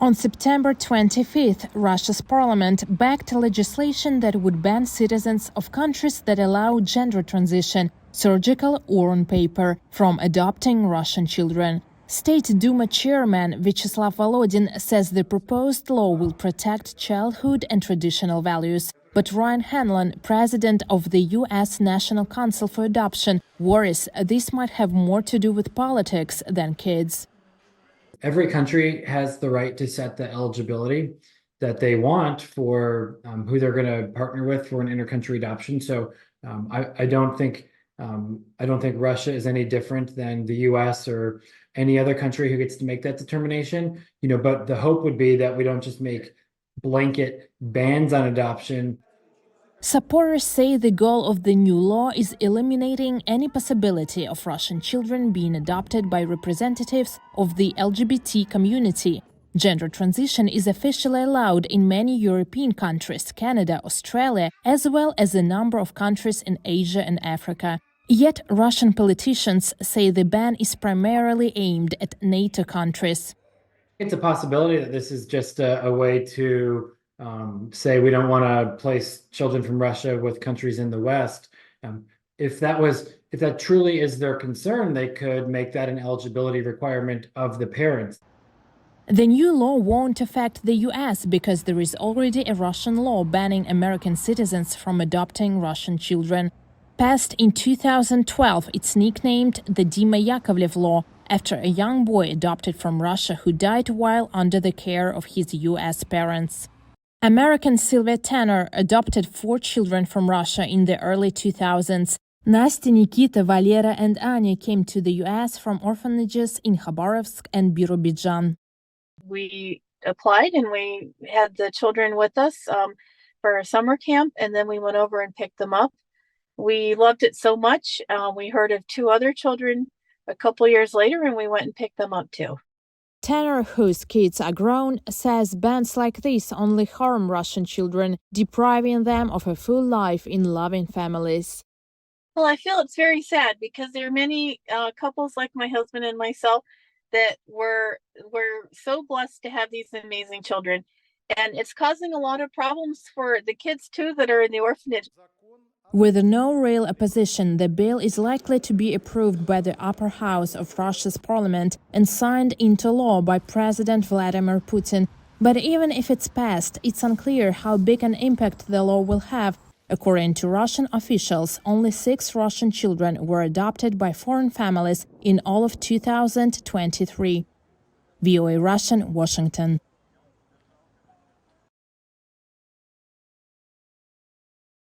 On September 25th, Russia's parliament backed legislation that would ban citizens of countries that allow gender transition, surgical or on paper, from adopting Russian children. State Duma chairman Vyacheslav Volodin says the proposed law will protect childhood and traditional values. But Ryan Hanlon, president of the U.S. National Council for Adoption, worries this might have more to do with politics than kids. Every country has the right to set the eligibility that they want for who they're going to partner with for an intercountry adoption. So I don't think Russia is any different than the U.S. or any other country who gets to make that determination. But the hope would be that we don't just make blanket bans on adoption. Supporters say the goal of the new law is eliminating any possibility of Russian children being adopted by representatives of the LGBT community. Gender transition is officially allowed in many European countries, Canada, Australia, as well as a number of countries in Asia and Africa. Yet Russian politicians say the ban is primarily aimed at NATO countries. It's a possibility that this is just a way to say we don't want to place children from Russia with countries in the West. If that truly is their concern, they could make that an eligibility requirement of the parents. The new law won't affect the U.S. because there is already a Russian law banning American citizens from adopting Russian children. Passed in 2012, it's nicknamed the Dima Yakovlev law, after a young boy adopted from Russia who died while under the care of his U.S. parents. American Sylvia Tanner adopted 4 children from Russia in the early 2000s. Nastya, Nikita, Valera and Anya came to the U.S. from orphanages in Khabarovsk and Birobidzhan. We applied and we had the children with us for a summer camp, and then we went over and picked them up. We loved it so much. We heard of 2 other children a couple years later, and we went and picked them up too. Tanner, whose kids are grown, says bans like this only harm Russian children, depriving them of a full life in loving families. Well, I feel it's very sad because there are many couples like my husband and myself that were so blessed to have these amazing children. And it's causing a lot of problems for the kids, too, that are in the orphanage. With no real opposition, the bill is likely to be approved by the upper house of Russia's parliament and signed into law by President Vladimir Putin. But even if it's passed, it's unclear how big an impact the law will have. According to Russian officials, only 6 Russian children were adopted by foreign families in all of 2023. VOA Russian, Washington.